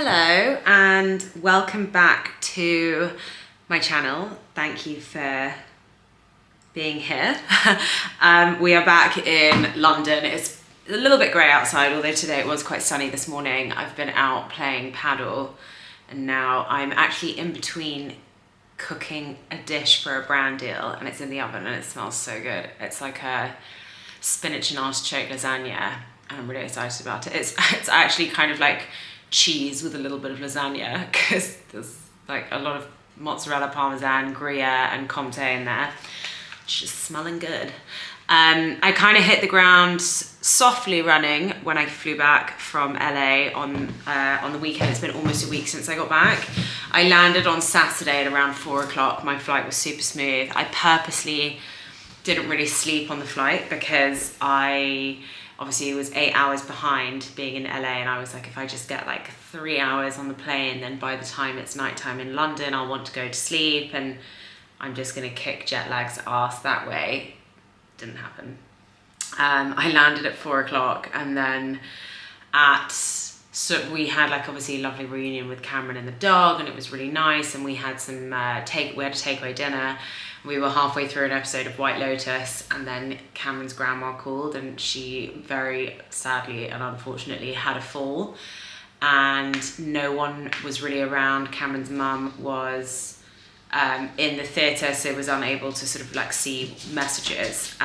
Hello and welcome back to my channel. Thank you for being here. We are back in London. It's a little bit grey outside, although today it was quite sunny this morning. I've been out playing paddle and now I'm actually in between cooking a dish for a brand deal, and it's in the oven and it smells so good. It's like a spinach and artichoke lasagna and I'm really excited about it. It's actually kind of like cheese with a little bit of lasagna because there's like a lot of mozzarella, parmesan, gruyere and comté in there. It's just smelling good. I kind of hit the ground softly running when I flew back from LA on the weekend. It's been almost a week since I got back. I landed on Saturday at around 4 o'clock. My flight was super smooth. I purposely didn't really sleep on the flight because obviously it was 8 hours behind being in LA, and I was like, if I just get like 3 hours on the plane, then by the time it's nighttime in London, I'll want to go to sleep and I'm just gonna kick jet lag's ass that way. Didn't happen. I landed at 4 o'clock and then so we had like obviously a lovely reunion with Cameron and the dog, and it was really nice, and we had some we had a takeaway dinner. We were halfway through an episode of White Lotus and then Cameron's grandma called and she very sadly and unfortunately had a fall, and no one was really around. Cameron's mum was in the theatre, so was unable to sort of like see messages.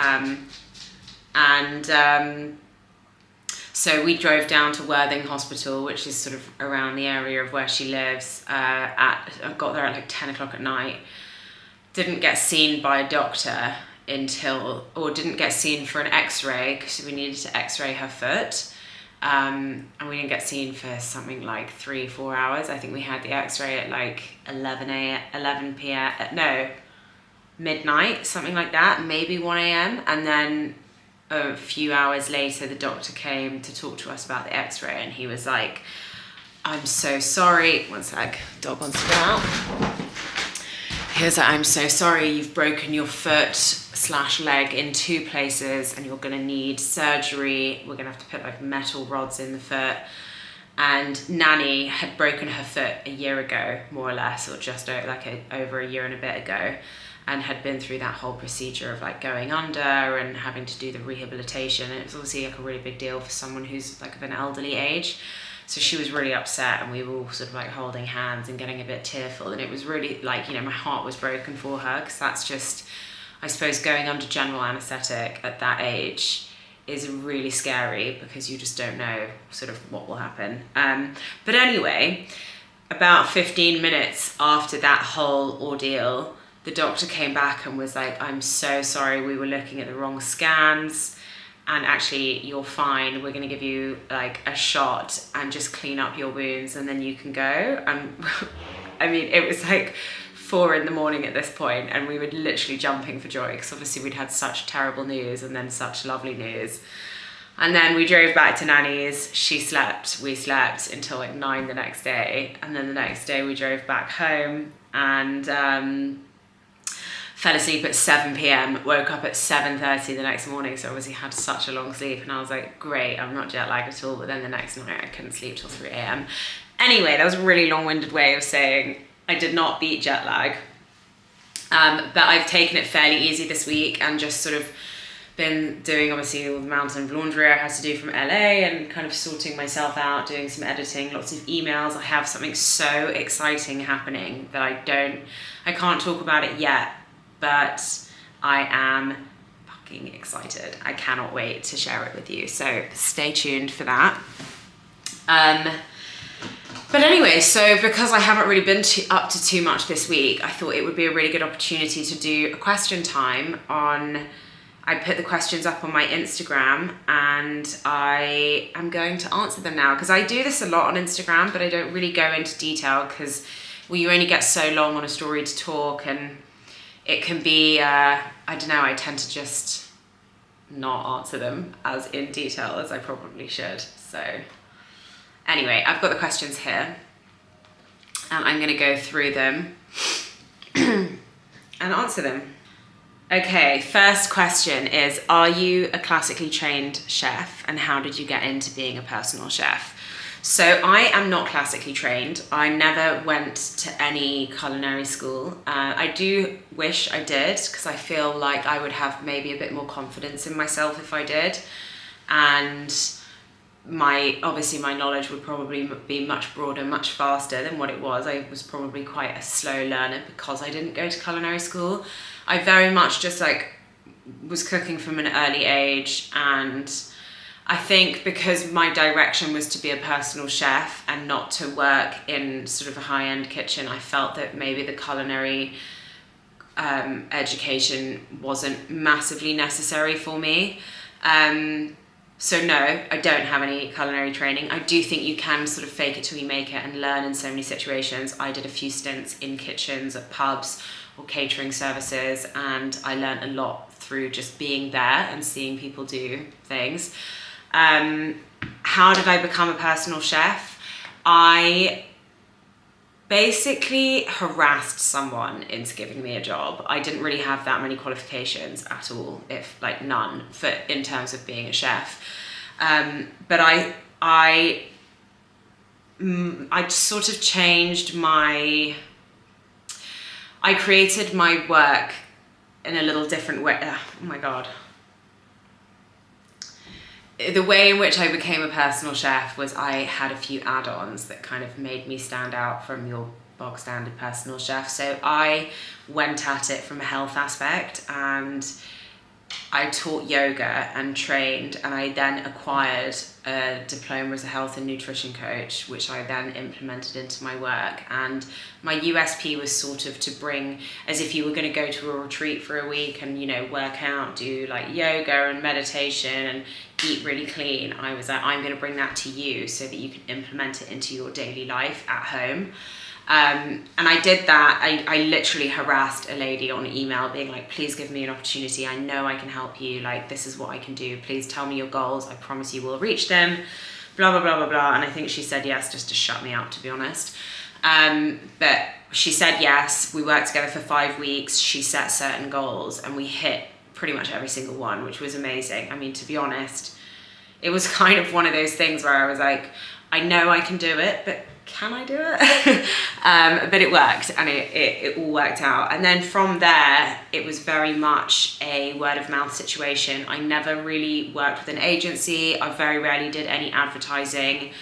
So we drove down to Worthing Hospital, which is sort of around the area of where she lives. I got there at like 10 o'clock at night. Didn't get seen by a doctor didn't get seen for an x-ray because we needed to x-ray her foot. And we didn't get seen for something like 3-4 hours. I think we had the x-ray at like 11 p.m. No, midnight, something like that, maybe 1 a.m. And then a few hours later, the doctor came to talk to us about the x-ray, and he was like, I'm so sorry. One sec, dog wants to go out. He was like, I'm so sorry, you've broken your foot/leg in 2 places and you're gonna need surgery. We're gonna have to put like metal rods in the foot. And Nanny had broken her foot a year ago, more or less, or just over a year and a bit ago, and had been through that whole procedure of like going under and having to do the rehabilitation. And it was obviously like a really big deal for someone who's like of an elderly age. So she was really upset, and we were all sort of like holding hands and getting a bit tearful, and it was really like, my heart was broken for her, because that's just, I suppose, going under general anaesthetic at that age is really scary because you just don't know sort of what will happen. But anyway, about 15 minutes after that whole ordeal, the doctor came back and was like, I'm so sorry, we were looking at the wrong scans. And actually, you're fine. We're gonna give you like a shot and just clean up your wounds and then you can go. And I mean, it was like 4 a.m. at this point, and we were literally jumping for joy because obviously we'd had such terrible news and then such lovely news. And then we drove back to Nanny's. She slept, we slept until like 9 the next day. And then the next day we drove back home and fell asleep at 7 p.m, woke up at 7:30 the next morning, so obviously had such a long sleep, and I was like, great, I'm not jet lagged at all. But then the next night I couldn't sleep till 3 a.m. Anyway, that was a really long-winded way of saying I did not beat jet lag. But I've taken it fairly easy this week and just sort of been doing obviously all the mountain of laundry I had to do from LA and kind of sorting myself out, doing some editing, lots of emails. I have something so exciting happening that I can't talk about it yet, but I am fucking excited. I cannot wait to share it with you. So stay tuned for that. But anyway, so because I haven't really been up to too much this week, I thought it would be a really good opportunity to do a question time I put the questions up on my Instagram, and I am going to answer them now, because I do this a lot on Instagram, but I don't really go into detail because, well, you only get so long on a story to talk, and it can be, I don't know, I tend to just not answer them as in detail as I probably should. So anyway, I've got the questions here and I'm gonna go through them and answer them. Okay, first question is, are you a classically trained chef, and how did you get into being a personal chef? So I am not classically trained. I never went to any culinary school. I do wish I did, because I feel like I would have maybe a bit more confidence in myself if I did. And obviously my knowledge would probably be much broader, much faster than what it was. I was probably quite a slow learner because I didn't go to culinary school. I very much just was cooking from an early age, and I think because my direction was to be a personal chef and not to work in sort of a high-end kitchen, I felt that maybe the culinary education wasn't massively necessary for me. So no, I don't have any culinary training. I do think you can sort of fake it till you make it and learn in so many situations. I did a few stints in kitchens at pubs or catering services, and I learned a lot through just being there and seeing people do things. How did I become a personal chef? I basically harassed someone into giving me a job. I didn't really have that many qualifications at all, if like none, in terms of being a chef. But I sort of changed I created my work in a little different way. Oh my God. The way in which I became a personal chef was I had a few add-ons that kind of made me stand out from your bog standard personal chef. So I went at it from a health aspect, and I taught yoga and trained, and I then acquired a diploma as a health and nutrition coach, which I then implemented into my work. And my USP was sort of to bring, as if you were going to go to a retreat for a week and, you know, work out, do like yoga and meditation and eat really clean. I was like, I'm going to bring that to you so that you can implement it into your daily life at home. And I did that. I literally harassed a lady on email being like, please give me an opportunity. I know I can help you. Like, this is what I can do. Please tell me your goals. I promise you will reach them. Blah, blah, blah, blah, blah. And I think she said yes just to shut me up, to be honest. But she said yes. We worked together for 5 weeks. She set certain goals and we hit pretty much every single one, which was amazing. I mean, to be honest, it was kind of one of those things where I was like, I know I can do it, but can I do it? But it worked, and it all worked out. And then from there, it was very much a word of mouth situation. I never really worked with an agency. I very rarely did any advertising.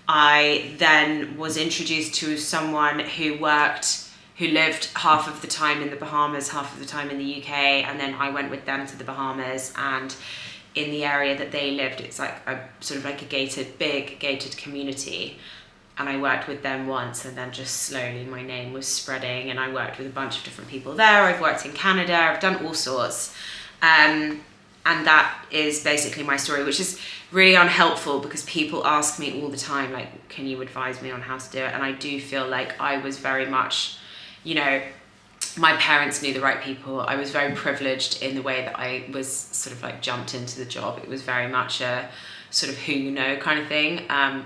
I then was introduced to someone who lived half of the time in the Bahamas, half of the time in the UK, and then I went with them to the Bahamas. And in the area that they lived, it's like a sort of like a big gated community. And I worked with them once, and then just slowly my name was spreading, and I worked with a bunch of different people there. I've worked in Canada, I've done all sorts. And that is basically my story, which is really unhelpful because people ask me all the time, like, can you advise me on how to do it? And I do feel like I was very much, you know, my parents knew the right people. I was very privileged in the way that I was sort of like jumped into the job. It was very much a sort of who you know kind of thing,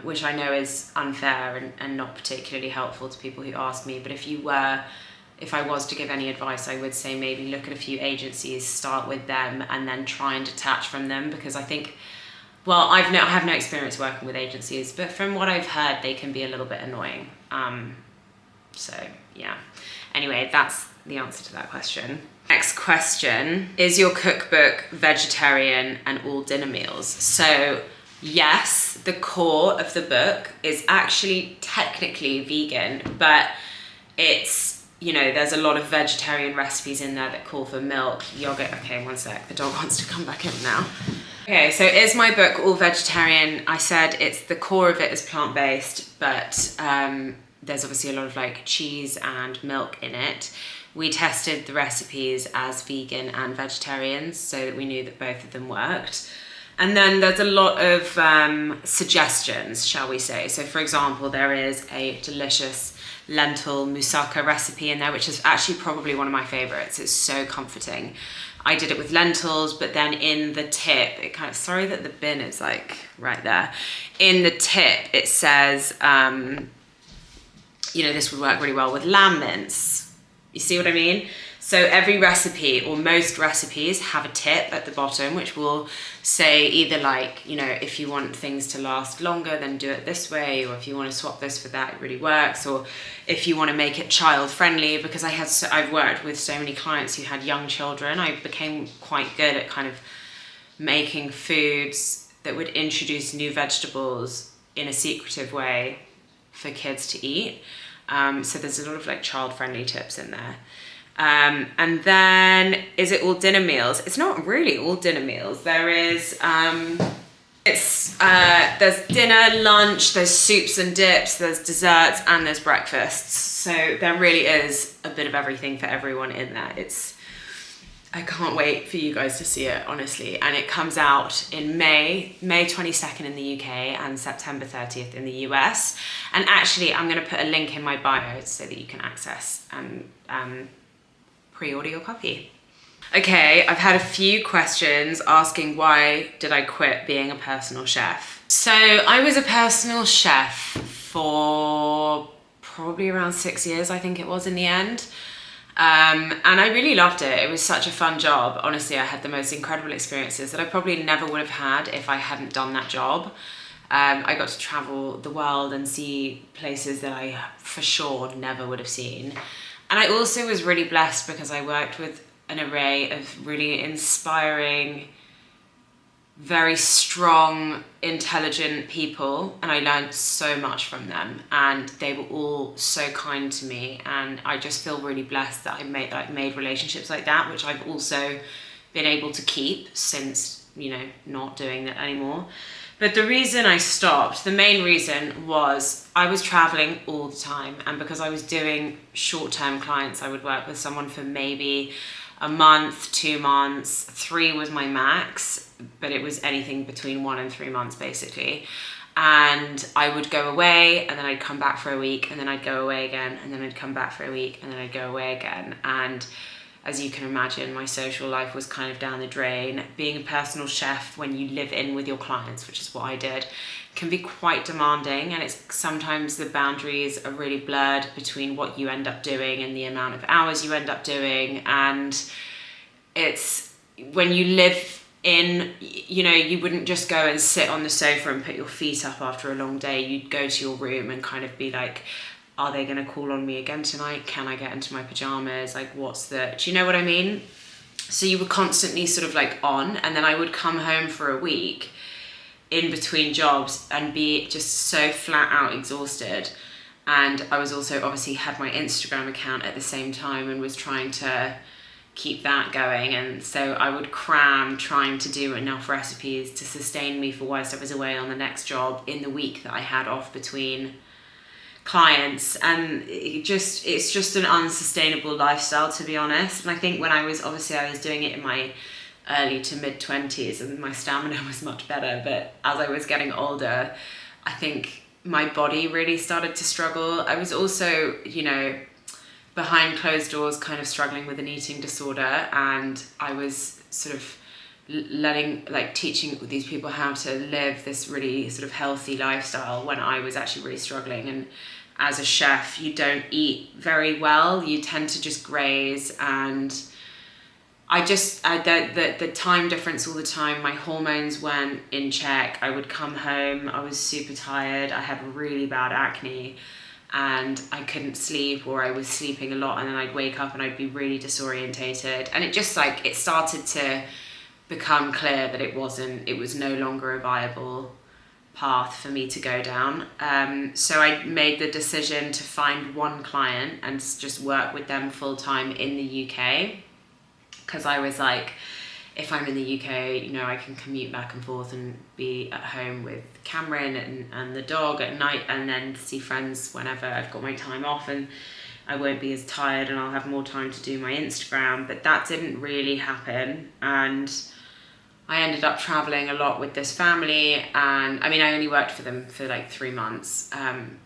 which I know is unfair and not particularly helpful to people who ask me. But if I was to give any advice, I would say maybe look at a few agencies, start with them, and then try and detach from them, because I think, well, I have no experience working with agencies, but from what I've heard, they can be a little bit annoying. So yeah. Anyway, that's the answer to that question. Next question, is your cookbook vegetarian and all dinner meals? So yes, the core of the book is actually technically vegan, but it's, you know, there's a lot of vegetarian recipes in there that call for milk, yogurt. Okay, one sec, the dog wants to come back in now. Okay, so is my book all vegetarian? I said the core of it is plant-based, but there's obviously a lot of like cheese and milk in it. We tested the recipes as vegan and vegetarians so that we knew that both of them worked. And then there's a lot of suggestions, shall we say. So for example, there is a delicious lentil moussaka recipe in there, which is actually probably one of my favorites. It's so comforting. I did it with lentils, but then in the tip, it kind of, sorry that the bin is like right there. In the tip, it says, you know, this would work really well with lamb mince. You see what I mean? So every recipe, or most recipes, have a tip at the bottom which will say either like, you know, if you want things to last longer, then do it this way, or if you want to swap this for that, it really works, or if you want to make it child friendly, because I've worked with so many clients who had young children. I became quite good at kind of making foods that would introduce new vegetables in a secretive way for kids to eat. So there's a lot of like child friendly tips in there. And then, is it all dinner meals? It's not really all dinner meals. There is, there's dinner, lunch, there's soups and dips, there's desserts, and there's breakfasts. So there really is a bit of everything for everyone in there. I can't wait for you guys to see it, honestly. And it comes out in May 22nd in the UK and September 30th in the US. And actually, I'm going to put a link in my bio so that you can access and pre-order your copy. Okay, I've had a few questions asking why did I quit being a personal chef. So I was a personal chef for probably around 6 years, I think it was in the end. And I really loved it. It was such a fun job. Honestly, I had the most incredible experiences that I probably never would have had if I hadn't done that job. I got to travel the world and see places that I for sure never would have seen. And I also was really blessed because I worked with an array of really inspiring, very strong, intelligent people, and I learned so much from them, and they were all so kind to me, and I just feel really blessed that I made relationships like that, which I've also been able to keep since, you know, not doing that anymore. But the reason I stopped, the main reason, was I was traveling all the time, and because I was doing short-term clients, I would work with someone for maybe a month, 2 months, 3 was my max, but it was anything between 1 and 3 months basically. And I would go away, and then I'd come back for a week, and then I'd go away again, and then I'd come back for a week, and then I'd go away again. And as you can imagine, my social life was kind of down the drain. Being a personal chef when you live in with your clients, which is what I did, can be quite demanding, and it's sometimes the boundaries are really blurred between what you end up doing and the amount of hours you end up doing. And it's when you live in, you know, you wouldn't just go and sit on the sofa and put your feet up after a long day. You'd go to your room and kind of be like, are they going to call on me again tonight? Can I get into my pajamas? Like, do you know what I mean? So you were constantly sort of like on, and then I would come home for a week in between jobs and be just so flat out exhausted. And I was also obviously had my Instagram account at the same time and was trying to keep that going. And so I would cram trying to do enough recipes to sustain me for whilst I was away on the next job in the week that I had off between clients. And it's just an unsustainable lifestyle, to be honest. And I think when I was doing it in my early to mid 20s and my stamina was much better, but as I was getting older, I think my body really started to struggle. I was also, you know, behind closed doors kind of struggling with an eating disorder, and I was sort of teaching these people how to live this really sort of healthy lifestyle when I was actually really struggling. And as a chef, you don't eat very well, you tend to just graze, and the time difference all the time, my hormones weren't in check. I would come home, I was super tired, I had really bad acne, and I couldn't sleep, or I was sleeping a lot, and then I'd wake up and I'd be really disorientated. And it started to become clear that it was no longer a viable path for me to go down. So I made the decision to find one client and just work with them full time in the UK. Because I was like, if I'm in the UK, you know, I can commute back and forth and be at home with Cameron and the dog at night, and then see friends whenever I've got my time off, and I won't be as tired and I'll have more time to do my Instagram. But that didn't really happen, and I ended up traveling a lot with this family. And I mean, I only worked for them for like 3 months,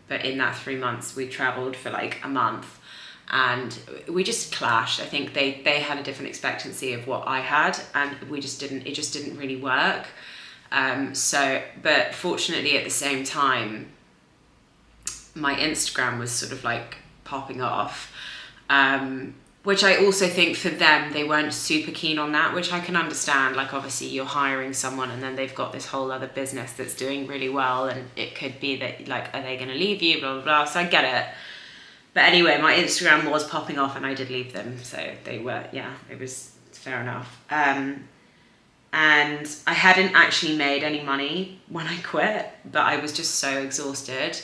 but in that 3 months we traveled for like a month. And we just clashed. I think they had a different expectancy of what I had, and it just didn't really work. But fortunately at the same time, my Instagram was sort of like popping off, which I also think for them, they weren't super keen on that, which I can understand. Like, obviously you're hiring someone and then they've got this whole other business that's doing really well, and it could be that, like, are they going to leave you, blah, blah, blah. So I get it. But anyway, my Instagram was popping off and I did leave them. So they were, yeah, it was fair enough. And I hadn't actually made any money when I quit, but I was just so exhausted.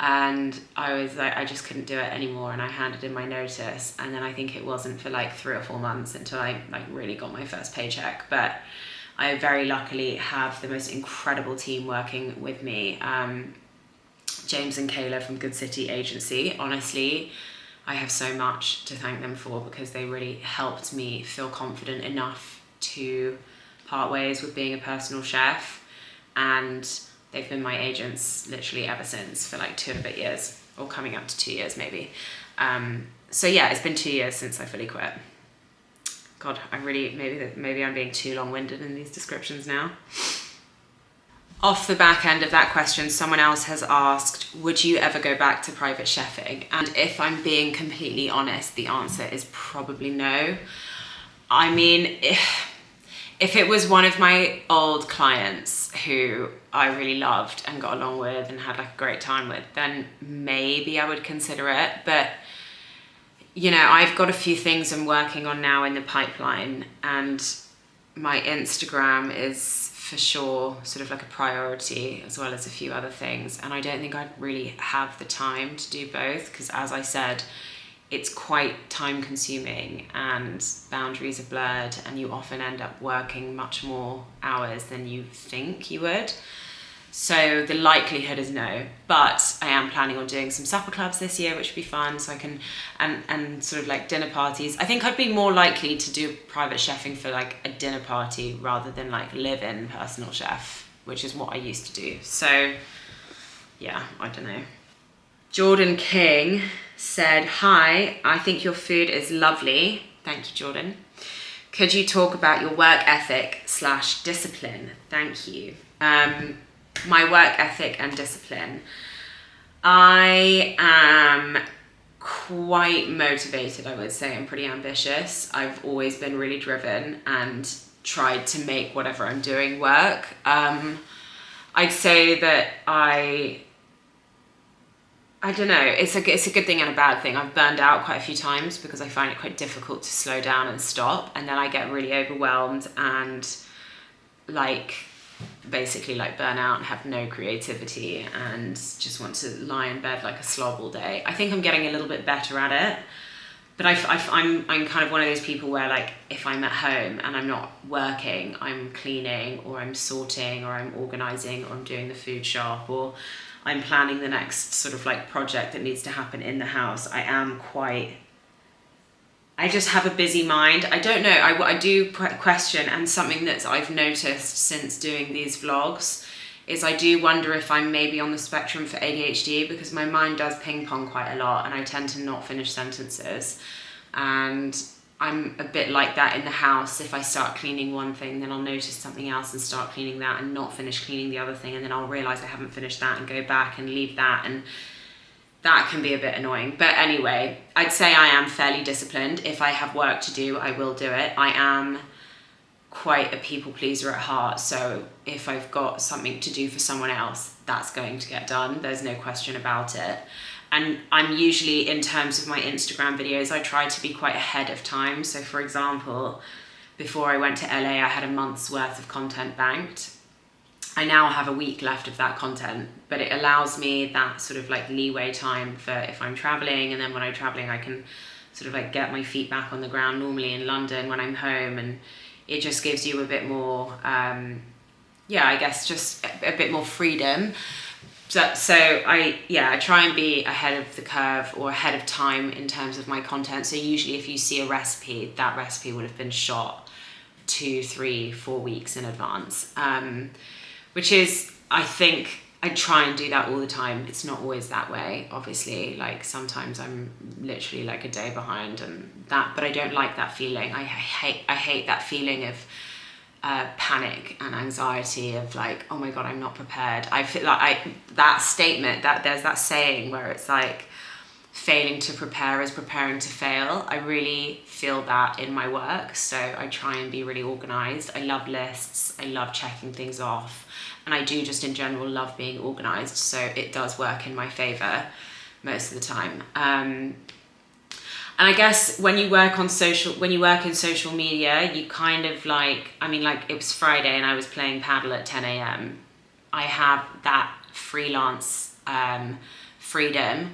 And I was like, I just couldn't do it anymore, and I handed in my notice. And then I think it wasn't for like 3 or 4 months until I like really got my first paycheck. But I very luckily have the most incredible team working with me. James and Kayla from Good City Agency. Honestly, I have so much to thank them for, because they really helped me feel confident enough to part ways with being a personal chef. And they've been my agents literally ever since, for like 2 and a bit years, or coming up to 2 years maybe. So yeah, it's been 2 years since I fully quit. God, maybe I'm being too long-winded in these descriptions now. Off the back end of that question, someone else has asked, would you ever go back to private chefing? And if I'm being completely honest, the answer is probably no. I mean, if it was one of my old clients who I really loved and got along with and had like a great time with, then maybe I would consider it. But, you know, I've got a few things I'm working on now in the pipeline, and my Instagram is for sure sort of like a priority, as well as a few other things. And I don't think I'd really have the time to do both, because as I said, it's quite time consuming and boundaries are blurred, and you often end up working much more hours than you think you would. So the likelihood is no, but I am planning on doing some supper clubs this year, which would be fun. So I can, and sort of like dinner parties. I think I'd be more likely to do private chefing for like a dinner party rather than like live-in personal chef, which is what I used to do. So yeah, I don't know. Jordan King said, hi, I think your food is lovely. Thank you, Jordan. Could you talk about your work ethic / discipline? Thank you. My work ethic and discipline. I am quite motivated, I would say. I'm pretty ambitious. I've always been really driven and tried to make whatever I'm doing work. I'd say that I don't know, it's a good thing and a bad thing. I've burned out quite a few times because I find it quite difficult to slow down and stop, and then I get really overwhelmed and like basically like burn out and have no creativity and just want to lie in bed like a slob all day. I think I'm getting a little bit better at it, but I'm kind of one of those people where like if I'm at home and I'm not working, I'm cleaning or I'm sorting or I'm organising or I'm doing the food shop or I'm planning the next sort of like project that needs to happen in the house. I just have a busy mind. I don't know, I do question, and something that I've noticed since doing these vlogs is I do wonder if I'm maybe on the spectrum for ADHD, because my mind does ping pong quite a lot and I tend to not finish sentences. And I'm a bit like that in the house. If I start cleaning one thing, then I'll notice something else and start cleaning that and not finish cleaning the other thing, and then I'll realise I haven't finished that and go back and leave that, and that can be a bit annoying. But anyway, I'd say I am fairly disciplined. If I have work to do, I will do it. I am quite a people pleaser at heart, so if I've got something to do for someone else, that's going to get done. There's no question about it. And I'm usually, in terms of my Instagram videos, I try to be quite ahead of time. So for example, before I went to LA, I had a month's worth of content banked. I now have a week left of that content, but it allows me that sort of like leeway time for if I'm traveling, and then when I'm traveling I can sort of like get my feet back on the ground normally in London when I'm home, and it just gives you a bit more, I guess just a bit more freedom. So I try and be ahead of the curve or ahead of time in terms of my content. So usually if you see a recipe, that recipe would have been shot 2, 3, 4 weeks in advance. Which is, I think, I try and do that all the time. It's not always that way, obviously. Like sometimes I'm literally like a day behind and that, but I don't like that feeling. I hate that feeling of panic and anxiety of like, oh my God, I'm not prepared. I feel like that statement, that there's that saying where it's like, failing to prepare is preparing to fail. I really feel that in my work, so I try and be really organised. I love lists, I love checking things off, and I do just in general love being organised, so it does work in my favour most of the time. And I guess when you work in social media, you kind of like, I mean, like it was Friday and I was playing paddle at 10 a.m. I have that freelance freedom,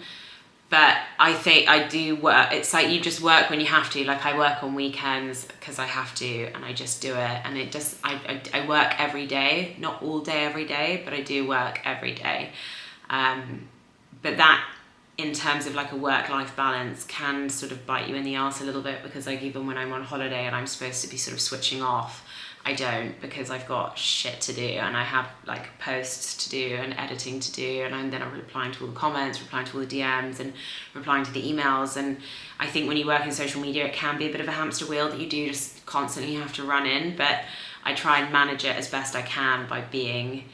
but I think I do work. It's like you just work when you have to. Like I work on weekends because I have to, and I just do it. And it just, I work every day, not all day every day, but I do work every day. But that, in terms of like a work-life balance, can sort of bite you in the arse a little bit, because like even when I'm on holiday and I'm supposed to be sort of switching off, I don't, because I've got shit to do and I have like posts to do and editing to do, and then I'm replying to all the comments, replying to all the DMs and replying to the emails. And I think when you work in social media, it can be a bit of a hamster wheel that you do just constantly have to run in, but I try and manage it as best I can by being,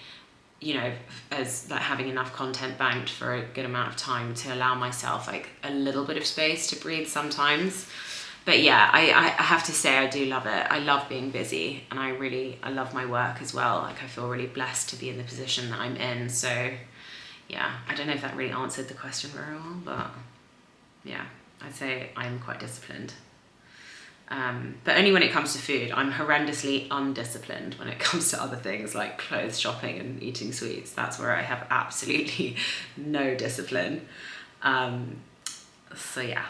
you know, as like having enough content banked for a good amount of time to allow myself like a little bit of space to breathe sometimes. But yeah, I have to say I do love it. I love being busy, and I love my work as well. Like I feel really blessed to be in the position that I'm in. So yeah, I don't know if that really answered the question very well, but yeah, I'd say I'm quite disciplined. But only when it comes to food. I'm horrendously undisciplined when it comes to other things like clothes shopping and eating sweets. That's where I have absolutely no discipline. So yeah.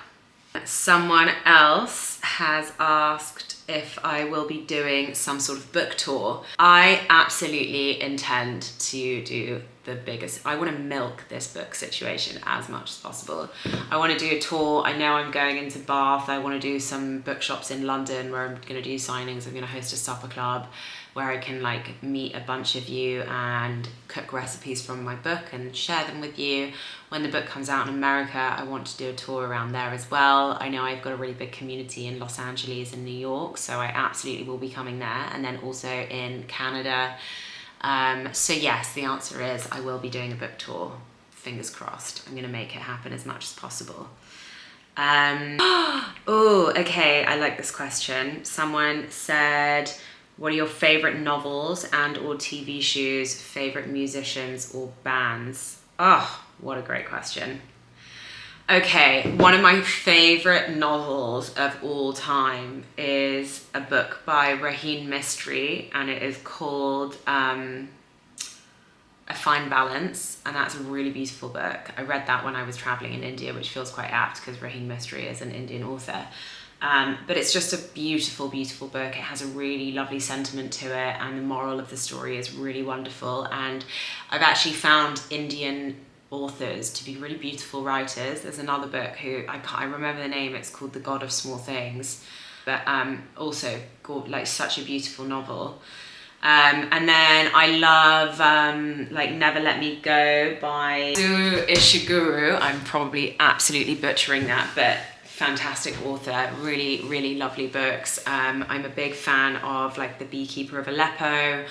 Someone else has asked if I will be doing some sort of book tour. I absolutely intend to do the biggest. I want to milk this book situation as much as possible. I want to do a tour. I know I'm going into Bath. I want to do some bookshops in London where I'm going to do signings. I'm going to host a supper club where I can like meet a bunch of you and cook recipes from my book and share them with you. When the book comes out in America, I want to do a tour around there as well. I know I've got a really big community in Los Angeles and New York, so I absolutely will be coming there, and then also in Canada. So yes, the answer is I will be doing a book tour. Fingers crossed. I'm gonna make it happen as much as possible. Oh, okay, I like this question. Someone said, what are your favorite novels and or TV shows, favorite musicians or bands? Oh, what a great question. Okay, one of my favorite novels of all time is a book by Raheem Mystery, and it is called A Fine Balance, and that's a really beautiful book. I read that when I was traveling in India, which feels quite apt because Raheem Mystery is an Indian author. But it's just a beautiful, beautiful book. It has a really lovely sentiment to it, and the moral of the story is really wonderful. And I've actually found Indian authors to be really beautiful writers. There's another book who I remember the name. It's called The God of Small Things, but also like such a beautiful novel. And then I love like Never Let Me Go by Kazuo Ishiguro. I'm probably absolutely butchering that, but fantastic author, really, really lovely books. I'm a big fan of like The Beekeeper of Aleppo,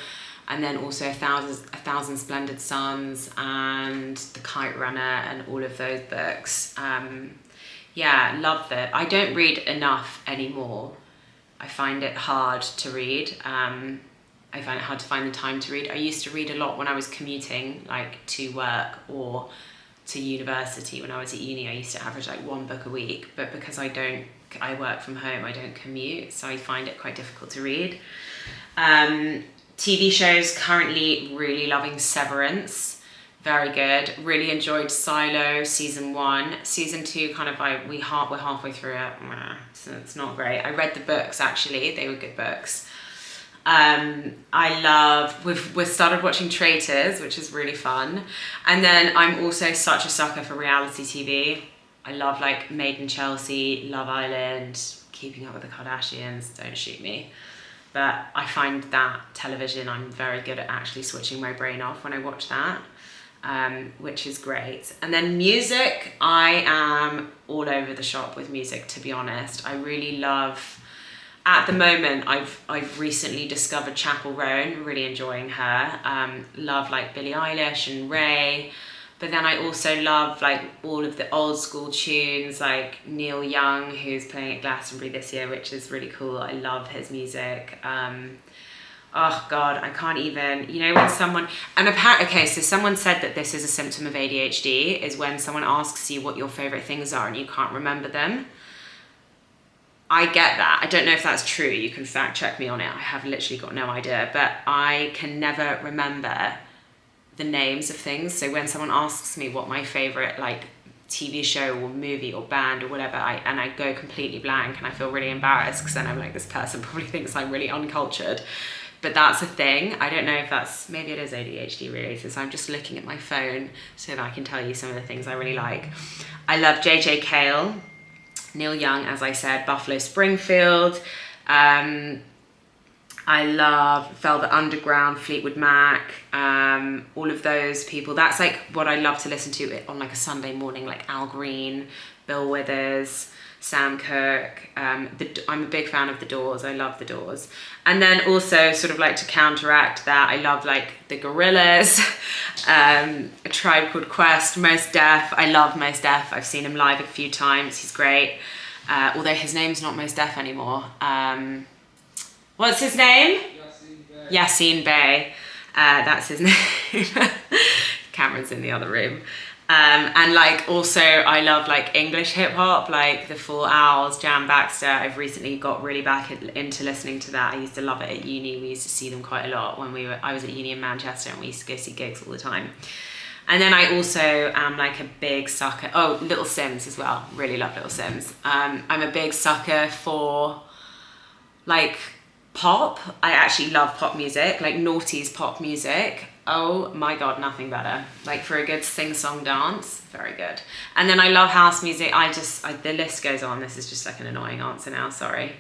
and then also A Thousand Splendid Suns and The Kite Runner and all of those books. Yeah, love that. I don't read enough anymore. I find it hard to read. I find it hard to find the time to read. I used to read a lot when I was commuting, like to work or to university. When I was at uni, I used to average like one book a week, but because I work from home, I don't commute, so I find it quite difficult to read. TV shows, currently really loving Severance, very good. Really enjoyed Silo season 1. Season 2 kind of we're halfway through it, so it's not great. I read the books actually, they were good books. We've started watching Traitors, which is really fun. And then I'm also such a sucker for reality TV. I love like Made in Chelsea, Love Island, Keeping Up with the Kardashians, don't shoot me. But I find that television, I'm very good at actually switching my brain off when I watch that, which is great. And then music, I am all over the shop with music, to be honest. I really love, at the moment, I've recently discovered Chapel Roan, really enjoying her. Love like Billie Eilish and Ray. But then I also love like all of the old school tunes, like Neil Young, who's playing at Glastonbury this year, which is really cool. I love his music. Oh God, I can't even, you know, when someone, and apparently, okay, so someone said that this is a symptom of ADHD, is when someone asks you what your favorite things are and you can't remember them. I get that. I don't know if that's true. You can fact check me on it. I have literally got no idea, but I can never remember the names of things. So when someone asks me what my favorite like TV show or movie or band or whatever, I go completely blank, and I feel really embarrassed, because then I'm like, this person probably thinks I'm really uncultured. But that's a thing. I don't know if that's, maybe it is ADHD related. So I'm just looking at my phone so that I can tell you some of the things I really like. I love JJ Cale, Neil Young, as I said, Buffalo Springfield. I love Velvet Underground, Fleetwood Mac, all of those people. That's like what I love to listen to on like a Sunday morning, like Al Green, Bill Withers, Sam Cooke. I'm a big fan of The Doors. I love The Doors. And then also sort of like to counteract that, I love like the Gorillaz, A Tribe Called Quest, Mos Def. I love Mos Def. I've seen him live a few times. He's great. Although his name's not Mos Def anymore. What's his name? Yassine Bey. That's his name. Cameron's in the other room. And like also I love like English hip hop, like the Full Owls, Jam Baxter. I've recently got really back into listening to that. I used to love it at uni. We used to see them quite a lot when I was at uni in Manchester, and we used to go see gigs all the time. And then I also am like a big sucker. Oh, Little Sims as well. Really love Little Sims. I'm a big sucker for like pop. I actually love pop music, like noughties pop music. Oh my God, nothing better. Like for a good sing-song dance, very good. And then I love house music. The list goes on. This is just like an annoying answer now, sorry.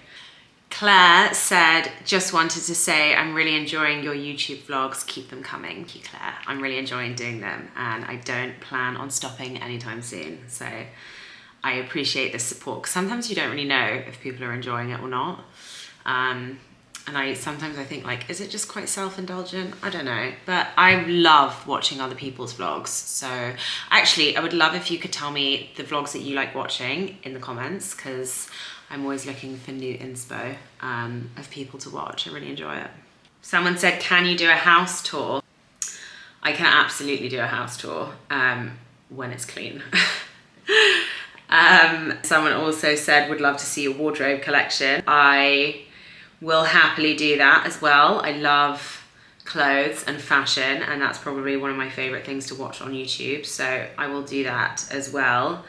Claire said, just wanted to say I'm really enjoying your YouTube vlogs. Keep them coming. Thank you, Claire. I'm really enjoying doing them, and I don't plan on stopping anytime soon. So I appreciate the support, because sometimes you don't really know if people are enjoying it or not. And sometimes I think like, is it just quite self-indulgent? I don't know, but I love watching other people's vlogs. So actually I would love if you could tell me the vlogs that you like watching in the comments, because I'm always looking for new inspo of people to watch. I really enjoy it. Someone said, can you do a house tour? I can absolutely do a house tour when it's clean. Someone also said, would love to see a wardrobe collection. I will happily do that as well. I love clothes and fashion, and that's probably one of my favorite things to watch on YouTube. So I will do that as well,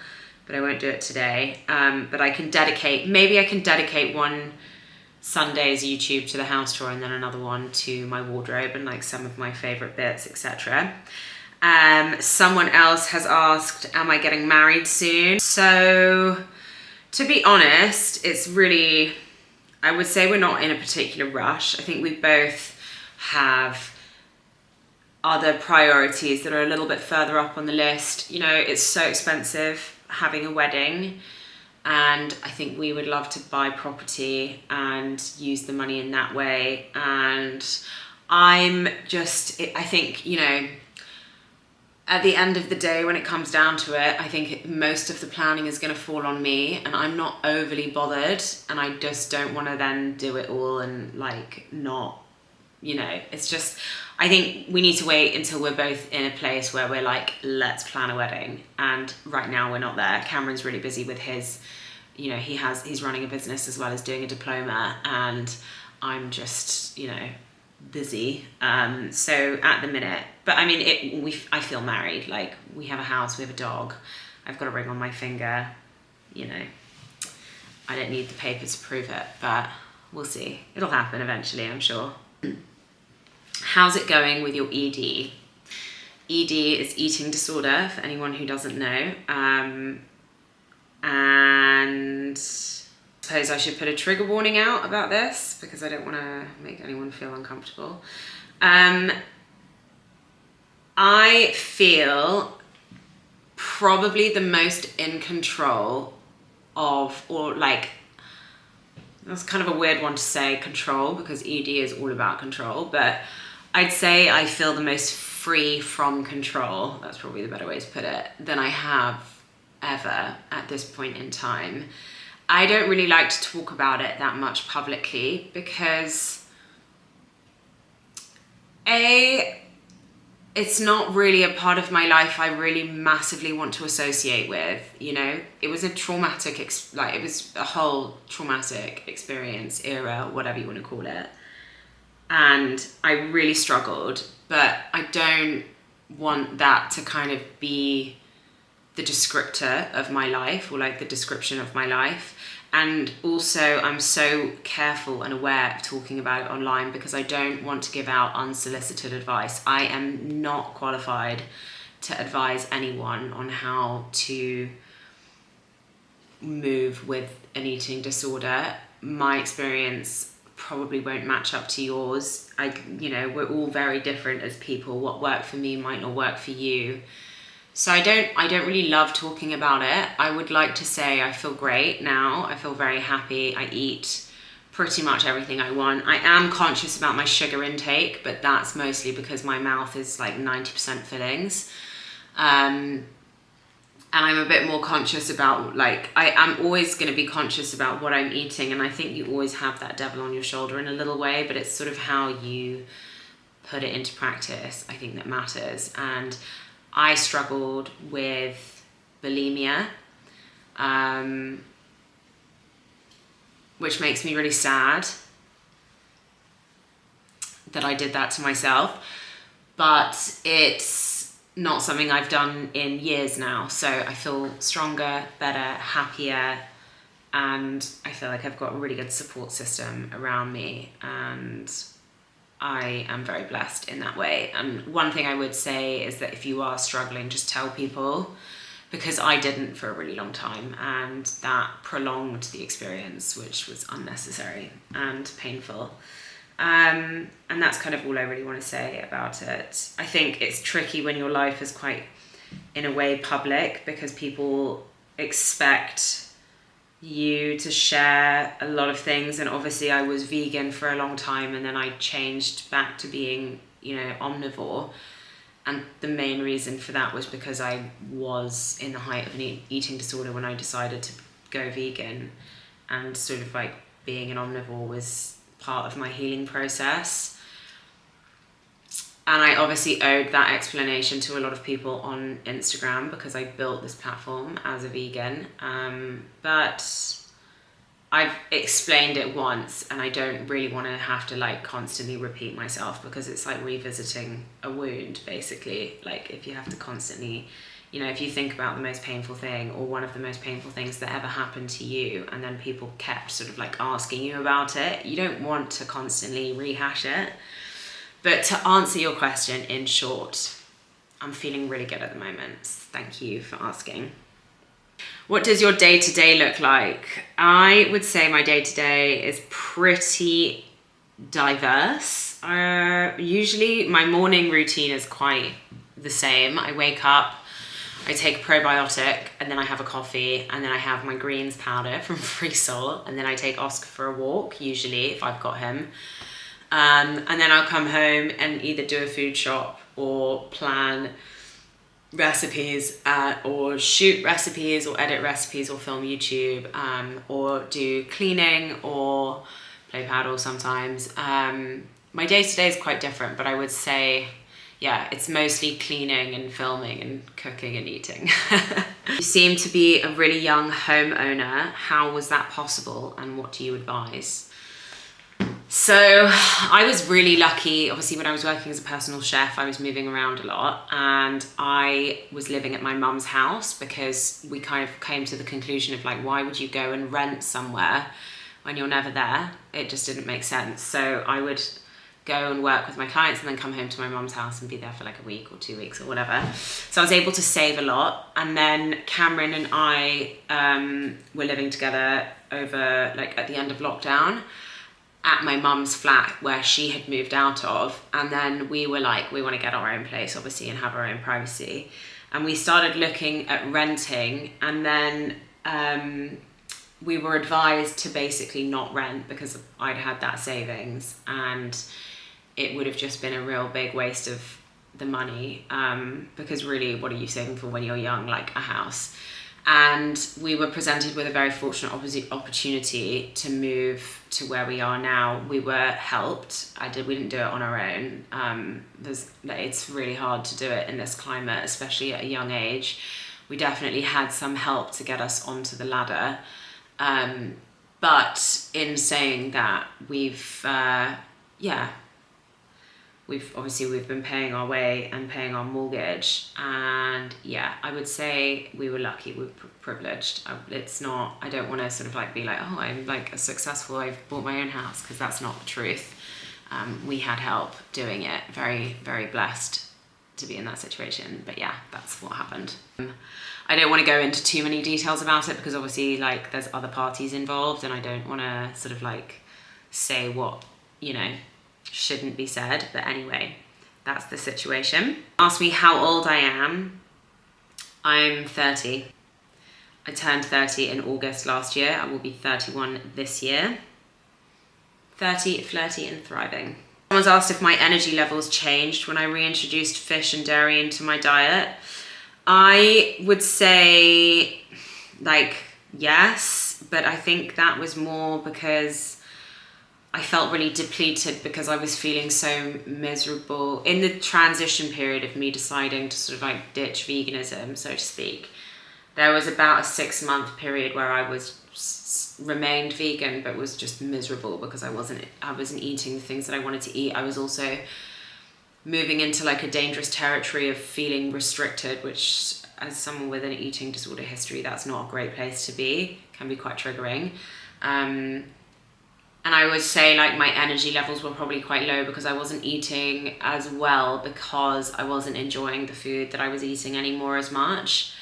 but I won't do it today. But maybe I can dedicate one Sunday's YouTube to the house tour, and then another one to my wardrobe and like some of my favorite bits, etc. Someone else has asked, am I getting married soon? So to be honest, it's really, I would say we're not in a particular rush. I think we both have other priorities that are a little bit further up on the list. You know, it's so expensive having a wedding, and I think we would love to buy property and use the money in that way. And I think, you know, at the end of the day, when it comes down to it, I think most of the planning is going to fall on me, and I'm not overly bothered, and I just don't want to then do it all and like not, you know, it's just, I think we need to wait until we're both in a place where we're like, let's plan a wedding. And right now we're not there. Cameron's really busy with his, you know, he's running a business as well as doing a diploma, and I'm just, you know, busy. So at the minute, but I mean, I feel married. Like, we have a house, we have a dog, I've got a ring on my finger, you know, I don't need the papers to prove it, but we'll see. It'll happen eventually, I'm sure. How's it going with your ED? ED is eating disorder, for anyone who doesn't know. And I suppose I should put a trigger warning out about this, because I don't want to make anyone feel uncomfortable. I feel probably the most in control of, or like, that's kind of a weird one to say, control, because ED is all about control, but I'd say I feel the most free from control, that's probably the better way to put it, than I have ever at this point in time. I don't really like to talk about it that much publicly because it's not really a part of my life I really massively want to associate with, you know? It was a traumatic, it was a whole traumatic experience, era, whatever you want to call it. And I really struggled, but I don't want that to kind of be the descriptor of my life, or like the description of my life. And also I'm so careful and aware of talking about it online because I don't want to give out unsolicited advice. I am not qualified to advise anyone on how to move with an eating disorder. My experience probably won't match up to yours. We're all very different as people. What worked for me might not work for you. So I don't really love talking about it. I would like to say I feel great now. I feel very happy. I eat pretty much everything I want. I am conscious about my sugar intake, but that's mostly because my mouth is like 90% fillings. And I'm a bit more conscious about, like, I am always going to be conscious about what I'm eating. And I think you always have that devil on your shoulder in a little way, but it's sort of how you put it into practice, I think, that matters. And I struggled with bulimia, which makes me really sad that I did that to myself, but it's not something I've done in years now. So I feel stronger, better, happier, and I feel like I've got a really good support system around me, and I am very blessed in that way. And one thing I would say is that if you are struggling, just tell people, because I didn't for a really long time, and that prolonged the experience, which was unnecessary and painful. And that's kind of all I really want to say about it. I think it's tricky when your life is quite, in a way, public, because people expect you to share a lot of things. And obviously I was vegan for a long time, and then I changed back to being, omnivore. And the main reason for that was because I was in the height of an eating disorder when I decided to go vegan, and sort of like being an omnivore was part of my healing process. And I obviously owed that explanation to a lot of people on Instagram because I built this platform as a vegan. But I've explained it once, and I don't really want to have to like constantly repeat myself, because it's like revisiting a wound, basically. Like if you have to constantly, if you think about the most painful thing, or one of the most painful things that ever happened to you, and then people kept sort of like asking you about it, you don't want to constantly rehash it. But to answer your question in short, I'm feeling really good at the moment. Thank you for asking. What does your day-to-day look like? I would say my day-to-day is pretty diverse. Usually my morning routine is quite the same. I wake up, I take a probiotic, and then I have a coffee, and then I have my greens powder from Free Soul, and then I take Oscar for a walk, usually, if I've got him. And then I'll come home and either do a food shop or plan recipes, or shoot recipes or edit recipes or film YouTube, or do cleaning or play paddle sometimes. My day-to-day is quite different, but I would say, yeah, it's mostly cleaning and filming and cooking and eating. You seem to be a really young homeowner. How was that possible, and what do you advise? So I was really lucky. Obviously, when I was working as a personal chef, I was moving around a lot, and I was living at my mum's house because we kind of came to the conclusion of like, why would you go and rent somewhere when you're never there? It just didn't make sense. So I would go and work with my clients and then come home to my mum's house and be there for like a week or 2 weeks or whatever. So I was able to save a lot. And then Cameron and I were living together over like at the end of lockdown at my mum's flat where she had moved out of. And then we were like, we want to get our own place, obviously, and have our own privacy. And we started looking at renting, and then we were advised to basically not rent because I'd had that savings. And it would have just been a real big waste of the money, because really, what are you saving for when you're young? Like a house. And we were presented with a very fortunate opportunity to move to where we are now. We were helped. We didn't do it on our own. It's really hard to do it in this climate, especially at a young age. We definitely had some help to get us onto the ladder. But in saying that, we've been paying our way and paying our mortgage, and yeah, I would say we were lucky, we were privileged. I don't want to sort of like be like, oh, I'm like I've bought my own house, because that's not the truth. We had help doing it. Very, very blessed to be in that situation. But yeah, that's what happened. I don't want to go into too many details about it, because obviously like there's other parties involved, and I don't want to sort of like say what, shouldn't be said. But anyway, that's the situation. Ask me how old I am. I'm 30. I turned 30 in August last year. I will be 31 this year. 30, flirty and thriving. Someone's asked if my energy levels changed when I reintroduced fish and dairy into my diet. I would say like yes, but I think that was more because I felt really depleted, because I was feeling so miserable in the transition period of me deciding to sort of like ditch veganism, so to speak. There was about a 6-month period where I remained vegan, but was just miserable because I wasn't eating the things that I wanted to eat. I was also moving into like a dangerous territory of feeling restricted, which as someone with an eating disorder history, that's not a great place to be. It can be quite triggering. And I would say like my energy levels were probably quite low because I wasn't eating as well, because I wasn't enjoying the food that I was eating anymore as much.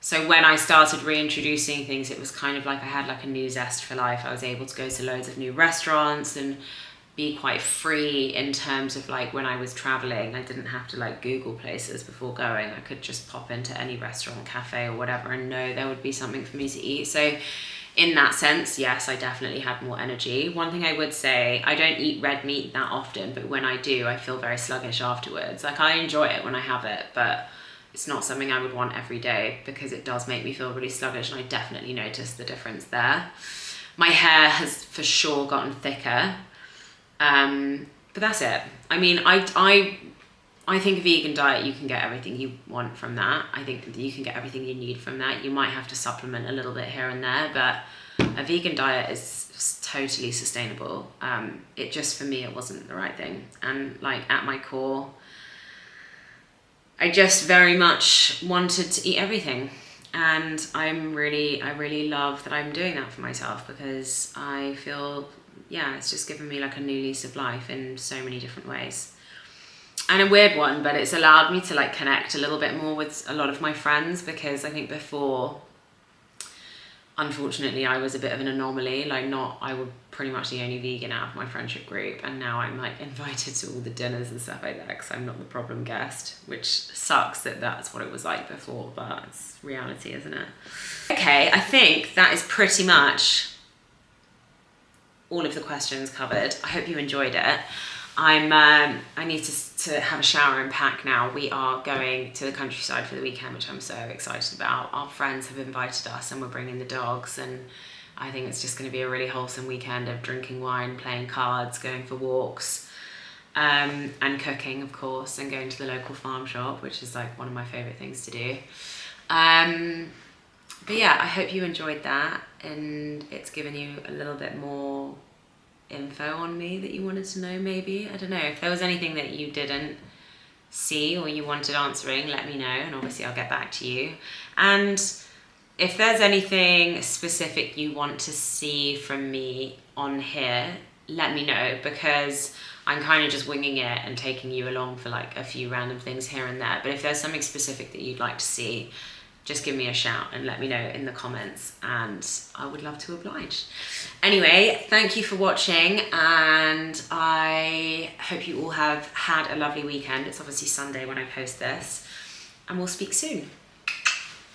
So when I started reintroducing things, it was kind of like I had like a new zest for life. I was able to go to loads of new restaurants and be quite free in terms of like when I was traveling. I didn't have to like Google places before going. I could just pop into any restaurant, cafe or whatever and know there would be something for me to eat. So in that sense, yes, I definitely had more energy. One thing I would say, I don't eat red meat that often, but when I do, I feel very sluggish afterwards. Like I enjoy it when I have it, but it's not something I would want every day because it does make me feel really sluggish, and I definitely noticed the difference there. My hair has for sure gotten thicker, but that's it. I mean, I think a vegan diet, you can get everything you want from that. I think that you can get everything you need from that. You might have to supplement a little bit here and there, but a vegan diet is totally sustainable. It just, for me, it wasn't the right thing. And like at my core, I just very much wanted to eat everything. And I really love that I'm doing that for myself, because I feel, yeah, it's just given me like a new lease of life in so many different ways. And a weird one, but it's allowed me to like connect a little bit more with a lot of my friends, because I think before, unfortunately, I was a bit of an anomaly. I was pretty much the only vegan out of my friendship group, and now I'm like invited to all the dinners and stuff like that because I'm not the problem guest, which sucks that that's what it was like before, but it's reality, isn't it? Okay, I think that is pretty much all of the questions covered. I hope you enjoyed it. I need to have a shower and pack now. We are going to the countryside for the weekend, which I'm so excited about. Our friends have invited us and we're bringing the dogs, and I think it's just going to be a really wholesome weekend of drinking wine, playing cards, going for walks, and cooking, of course, and going to the local farm shop, which is like one of my favourite things to do. But yeah, I hope you enjoyed that and it's given you a little bit more info on me that you wanted to know, maybe. I don't know. If there was anything that you didn't see or you wanted answering, let me know, and obviously I'll get back to you. And if there's anything specific you want to see from me on here, let me know, because I'm kind of just winging it and taking you along for like a few random things here and there. But if there's something specific that you'd like to see, just give me a shout and let me know in the comments, and I would love to oblige. Anyway, thank you for watching, and I hope you all have had a lovely weekend. It's obviously Sunday when I post this, and we'll speak soon.